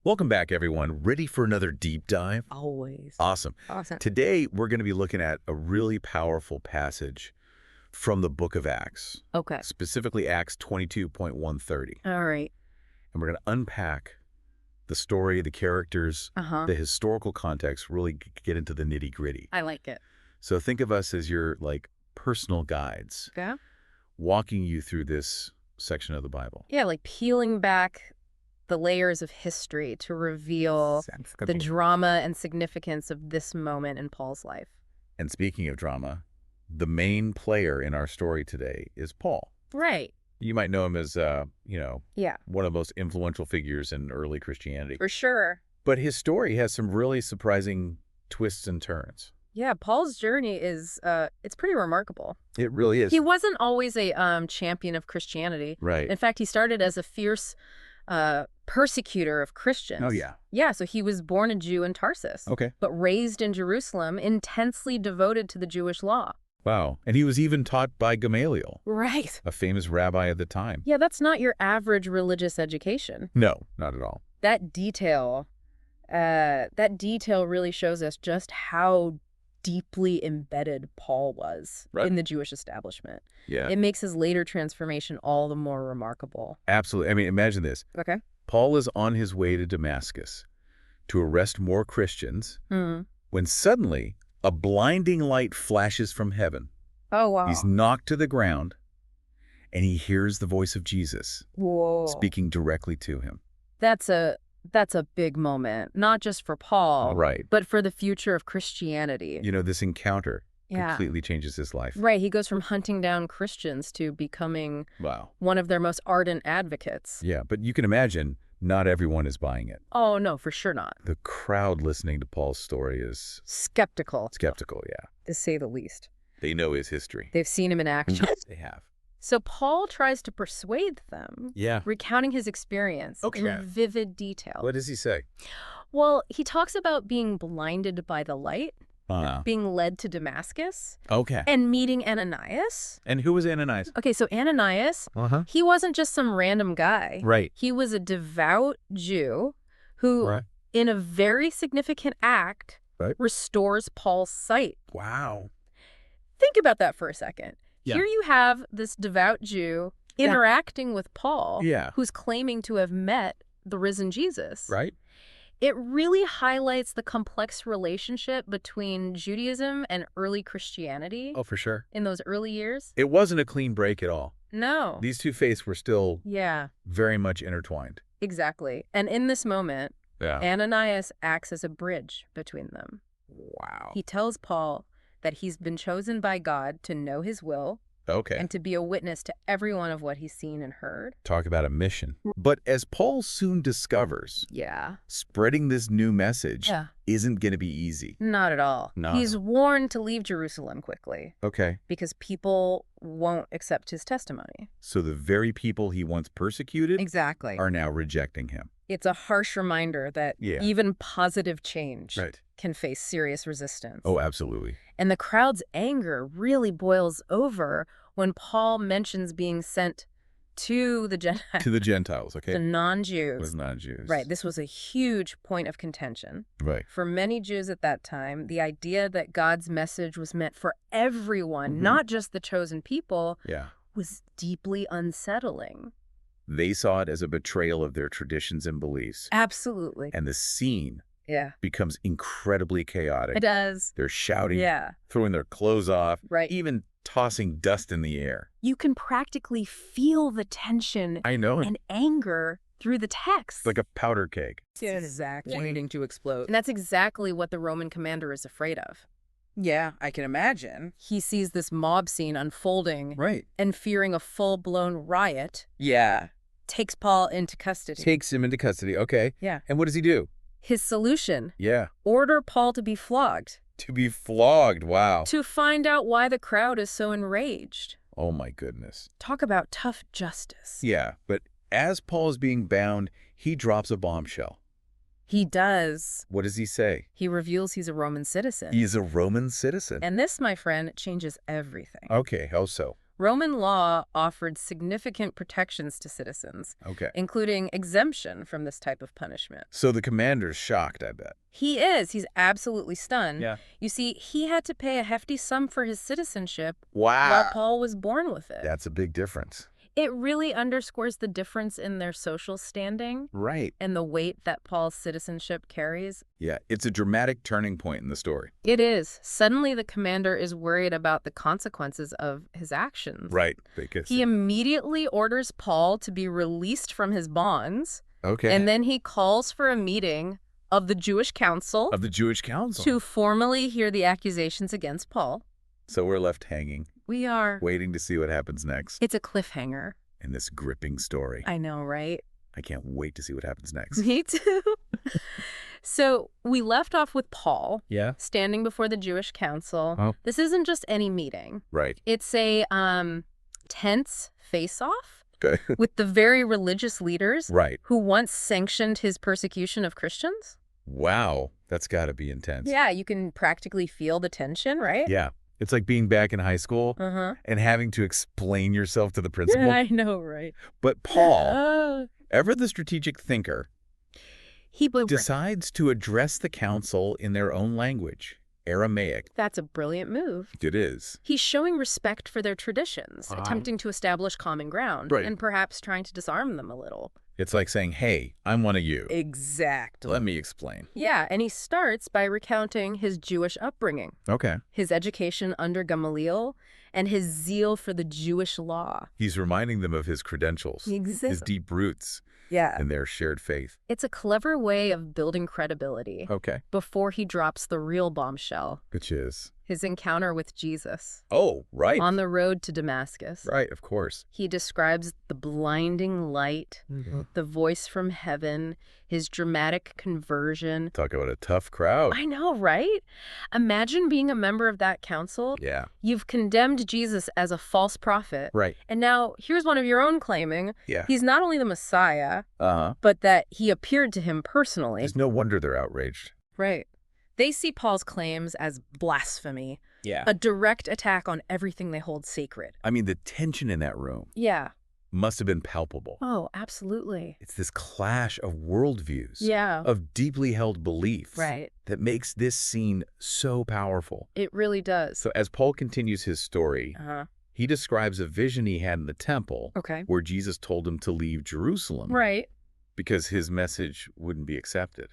Welcome back, everyone. Ready for another deep dive? Always. Awesome. Awesome. Today, we're going to be looking at a really powerful passage from the book of Acts, Okay. specifically Acts 22.130. All right. And we're going to unpack the story, the characters, Uh-huh. the historical context, really get into the nitty-gritty. I like it. So think of us as your, personal guides, Yeah? walking you through this section of the Bible. Yeah, like peeling back the layers of history to reveal the drama and significance of this moment in Paul's life. And speaking of drama, the main player in our story today is Paul. Right. You might know him as, Yeah, one of the most influential figures in early Christianity. for sure. But his story has some really surprising twists and turns. Yeah, Paul's journey is, it's pretty remarkable. It really is. He wasn't always a champion of Christianity. Right. In fact, he started as a fierce persecutor of Christians. Oh, yeah. Yeah, so he was born a Jew in Tarsus. Okay. But raised in Jerusalem, intensely devoted to the Jewish law. Wow. And he was even taught by Gamaliel, Right. a famous rabbi at the time. Yeah, that's not your average religious education. No, not at all. That detail really shows us just how deeply embedded Paul was Right. in the Jewish establishment. Yeah. It makes his later transformation all the more remarkable. Absolutely. I mean, imagine this. Okay. Paul is on his way to Damascus to arrest more Christians when suddenly a blinding light flashes from heaven. Oh, wow. He's knocked to the ground, and he hears the voice of Jesus Whoa. speaking directly to him. That's a big moment, not just for Paul, Right. but for the future of Christianity. You know, this encounter Yeah. completely changes his life. Right, he goes from hunting down Christians to becoming Wow. one of their most ardent advocates. Yeah, but you can imagine not everyone is buying it. Oh, no, for sure not. The crowd listening to Paul's story is Skeptical, skeptical, yeah. to say the least. They know his history. They've seen him in action. They have. So Paul tries to persuade them, Yeah. recounting his experience Okay. in vivid detail. What does he say? Well, he talks about being blinded by the light, Uh, being led to Damascus, okay. and meeting Ananias. And who was Ananias? Okay, so Ananias, Uh-huh. he wasn't just some random guy. Right. He was a devout Jew who, Right. in a very significant act, Right. restores Paul's sight. Wow. Think about that for a second. Yeah. Here you have this devout Jew interacting with Paul, Yeah. who's claiming to have met the risen Jesus. Right? It really highlights the complex relationship between Judaism and early Christianity Oh, for sure. in those early years. It wasn't a clean break at all. No. These two faiths were still Yeah, very much intertwined. exactly. And in this moment, Yeah. Ananias acts as a bridge between them. Wow. He tells Paul that he's been chosen by God to know his will Okay. and to be a witness to every one of what he's seen and heard. Talk about a mission. But as Paul soon discovers, Yeah. spreading this new message Yeah. isn't going to be easy. Not at all. No. He's warned to leave Jerusalem quickly Okay. because people won't accept his testimony. So the very people he once persecuted Exactly. are now rejecting him. It's a harsh reminder that Yeah. even positive change Right. can face serious resistance. Oh, absolutely. And the crowd's anger really boils over when Paul mentions being sent to the Gentiles, To the Gentiles, okay? the non-Jews. Was not Jews. Right. This was a huge point of contention. Right. For many Jews at that time, the idea that God's message was meant for everyone, Mhm. not just the chosen people, Yeah. was deeply unsettling. They saw it as a betrayal of their traditions and beliefs. Absolutely. And the scene Yeah. becomes incredibly chaotic. It does. They're shouting, Yeah. throwing their clothes off, Right. even tossing dust in the air. You can practically feel the tension I know. and anger through the text. It's like a powder keg. Exactly. Waiting to explode. And that's exactly what the Roman commander is afraid of. Yeah, I can imagine. He sees this mob scene unfolding Right. and, fearing a full-blown riot, Yeah. takes Paul into custody. Takes him into custody. Okay. Yeah. And what does he do? His solution, Yeah. order Paul to be flogged To be flogged. Wow. to find out why the crowd is so enraged. Oh, my goodness. Talk about tough justice. Yeah. But as Paul is being bound, he drops a bombshell. He does. What does he say? He reveals he's a Roman citizen. He's a Roman citizen. And this, my friend, changes everything. Okay. How so? Roman law offered significant protections to citizens, Okay. including exemption from this type of punishment. So the commander's shocked, I bet. He is. He's absolutely stunned. Yeah. You see, he had to pay a hefty sum for his citizenship Wow. while Paul was born with it. That's a big difference. It really underscores the difference in their social standing Right. and the weight that Paul's citizenship carries. Yeah, it's a dramatic turning point in the story. It is. Suddenly, the commander is worried about the consequences of his actions. Right. Because He immediately orders Paul to be released from his bonds, okay. and then he calls for a meeting of the Jewish council Of the Jewish council. to formally hear the accusations against Paul. So we're left hanging, We are. waiting to see what happens next It's a cliffhanger. in this gripping story. I know, right? I can't wait to see what happens next. Me too. So we left off with Paul Yeah. standing before the Jewish council. Oh. This isn't just any meeting. Right. It's a tense face-off Okay. with the very religious leaders Right. who once sanctioned his persecution of Christians. Wow. That's got to be intense. Yeah, you can practically feel the tension, right? Yeah. It's like being back in high school Uh-huh. and having to explain yourself to the principal. I know, right? But Paul, Uh, ever the strategic thinker, he decides to address the council in their own language, Aramaic. That's a brilliant move. It is. He's showing respect for their traditions, attempting to establish common ground, Right. and perhaps trying to disarm them a little. It's like saying, hey, I'm one of you. Exactly. Let me explain. Yeah, and he starts by recounting his Jewish upbringing, Okay. his education under Gamaliel, and his zeal for the Jewish law. He's reminding them of his credentials, He his exists. deep roots, Yeah. and their shared faith. It's a clever way of building credibility Okay. before he drops the real bombshell, Which is? his encounter with Jesus Oh, right. on the road to Damascus. Right, of course. He describes the blinding light, the voice from heaven, his dramatic conversion. Talk about a tough crowd. I know, right? Imagine being a member of that council. Yeah. You've condemned Jesus as a false prophet. Right. And now here's one of your own claiming Yeah. he's not only the Messiah, Uh-huh. but that he appeared to him personally. It's no wonder they're outraged. Right. They see Paul's claims as blasphemy, Yeah. a direct attack on everything they hold sacred. I mean, the tension in that room Yeah. must have been palpable. Oh, absolutely. It's this clash of worldviews, Yeah. of deeply held beliefs, Right. that makes this scene so powerful. It really does. So as Paul continues his story, Uh-huh. he describes a vision he had in the temple Okay. where Jesus told him to leave Jerusalem Right. because his message wouldn't be accepted.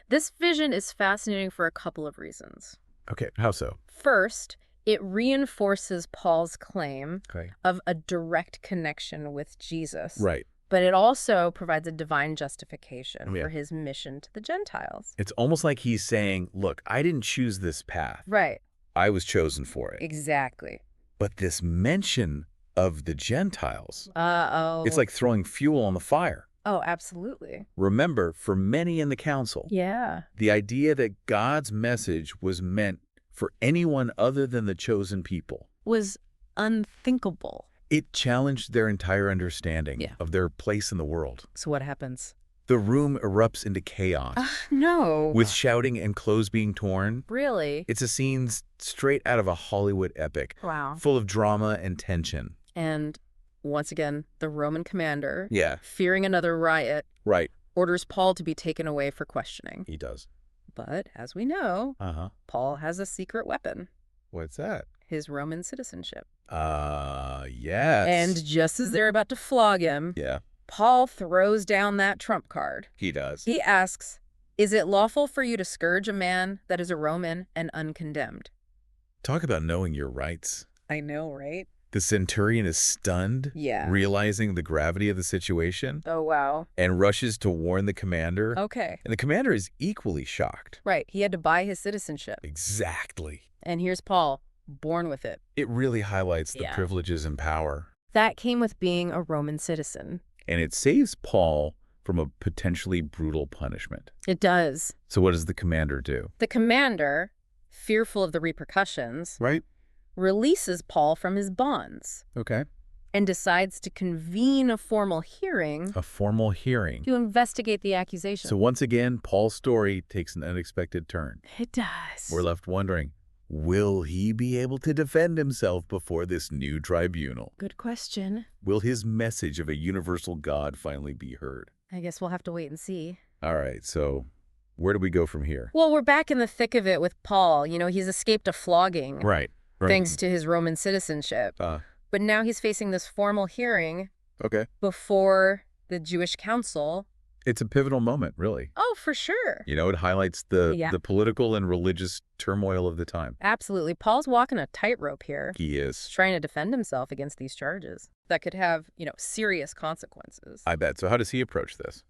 This vision is fascinating for a couple of reasons. Okay, how so? First, it reinforces Paul's claim Okay. of a direct connection with Jesus. Right. But it also provides a divine justification Yeah. for his mission to the Gentiles. It's almost like he's saying, look, I didn't choose this path. Right. I was chosen for it. Exactly. But this mention of the Gentiles, Uh-oh. it's like throwing fuel on the fire. Oh, absolutely. Remember, for many in the council, Yeah. the idea that God's message was meant for anyone other than the chosen people, Was unthinkable. it challenged their entire understanding Yeah. of their place in the world. So what happens? The room erupts into chaos, No. with shouting and clothes being torn. Really? It's a scene straight out of a Hollywood epic, Wow. full of drama and tension. And once again, the Roman commander, Yeah, fearing another riot, right. orders Paul to be taken away for questioning. He does. But, as we know, Uh-huh. Paul has a secret weapon, What's that? his Roman citizenship. Yes. And just as they're about to flog him, Yeah, Paul throws down that trump card. he does. He asks, "Is it lawful for you to scourge a man that is a Roman and uncondemned?" Talk about knowing your rights. I know, right? The centurion is stunned, Yeah. realizing the gravity of the situation, Oh, wow. and rushes to warn the commander. Okay. And the commander is equally shocked. Right. He had to buy his citizenship. Exactly. And here's Paul, born with it. It really highlights the Yeah. privileges and power. That came with being a Roman citizen. And it saves Paul from a potentially brutal punishment. It does. So what does the commander do? The commander, fearful of the repercussions, Right. releases Paul from his bonds Okay. and decides to convene a formal hearing A formal hearing. to investigate the accusation. So once again, Paul's story takes an unexpected turn. It does. We're left wondering, Will he be able to defend himself before this new tribunal? Good question. Will his message of a universal God finally be heard? I guess we'll have to wait and see. All right, so where do we go from here? Well, we're back in the thick of it with Paul. He's escaped a flogging. Right. Thanks to his Roman citizenship. But now he's facing this formal hearing before the Jewish council. It's a pivotal moment, really. Oh, for sure. It highlights the political and religious turmoil of the time. Absolutely. Paul's walking a tightrope here. He is. He's trying to defend himself against these charges that could have, serious consequences. I bet. So how does he approach this?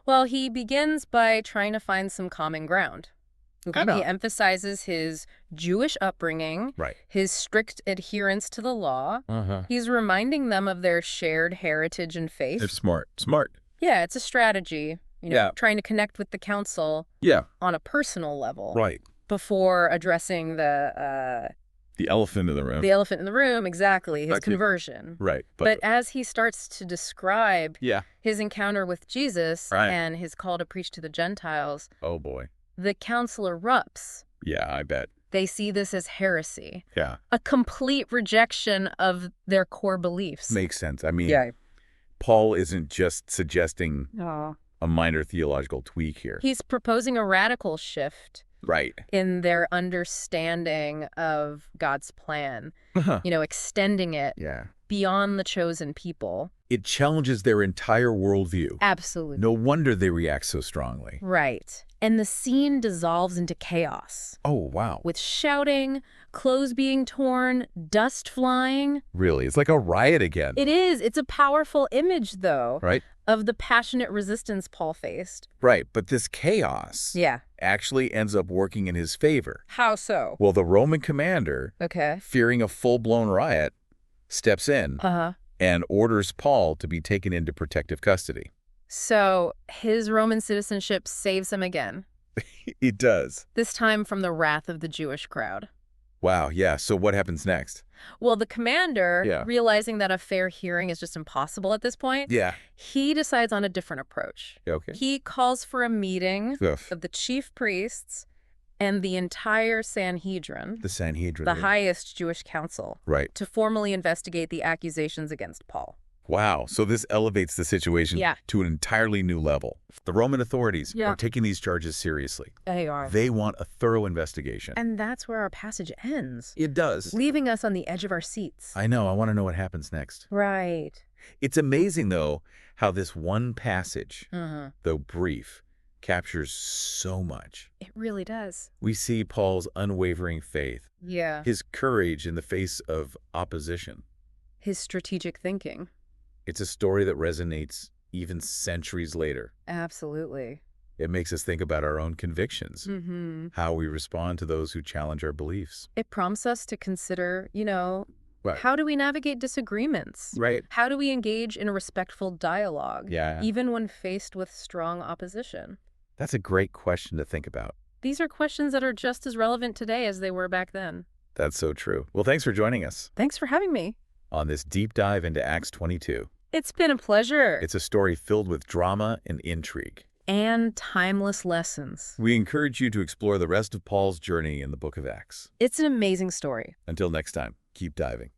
Well, he begins by trying to find some common ground. He emphasizes his Jewish upbringing, his strict adherence to the law. He's reminding them of their shared heritage and faith. It's smart. Smart. Yeah, it's a strategy, trying to connect with the council on a personal level. Right. Before addressing the elephant in the room. The elephant in the room, exactly, his conversion. Right. But as he starts to describe his encounter with Jesus and his call to preach to the Gentiles, oh boy, the council erupts. Yeah, I bet. They see this as heresy. Yeah. A complete rejection of their core beliefs. Makes sense. I mean, Paul isn't just suggesting a minor theological tweak here. He's proposing a radical shift in their understanding of God's plan, extending it beyond the chosen people. It challenges their entire worldview. Absolutely. No wonder they react so strongly. Right. And the scene dissolves into chaos. Oh, wow. With shouting, clothes being torn, dust flying. Really? It's like a riot again. It is. It's a powerful image, though, right, of the passionate resistance Paul faced. Right. But this chaos actually ends up working in his favor. How so? Well, the Roman commander, fearing a full-blown riot, steps in and orders Paul to be taken into protective custody. So his Roman citizenship saves him again. It does. This time from the wrath of the Jewish crowd. Wow, yeah. So what happens next? Well, the commander, realizing that a fair hearing is just impossible at this point, he decides on a different approach. Okay. He calls for a meeting of the chief priests and the entire Sanhedrin. The Sanhedrin. The highest Jewish council. Right. To formally investigate the accusations against Paul. Wow. So this elevates the situation to an entirely new level. The Roman authorities are taking these charges seriously. They are. They want a thorough investigation. And that's where our passage ends. It does. Leaving us on the edge of our seats. I know. I want to know what happens next. Right. It's amazing, though, how this one passage, though brief, captures so much. It really does. We see Paul's unwavering faith. Yeah. His courage in the face of opposition. His strategic thinking. It's a story that resonates even centuries later. Absolutely. It makes us think about our own convictions, how we respond to those who challenge our beliefs. It prompts us to consider, how do we navigate disagreements? Right. How do we engage in a respectful dialogue, even when faced with strong opposition? That's a great question to think about. These are questions that are just as relevant today as they were back then. That's so true. Well, thanks for joining us. Thanks for having me. On this deep dive into Acts 22. It's been a pleasure. It's a story filled with drama and intrigue. And timeless lessons. We encourage you to explore the rest of Paul's journey in the book of Acts. It's an amazing story. Until next time, keep diving.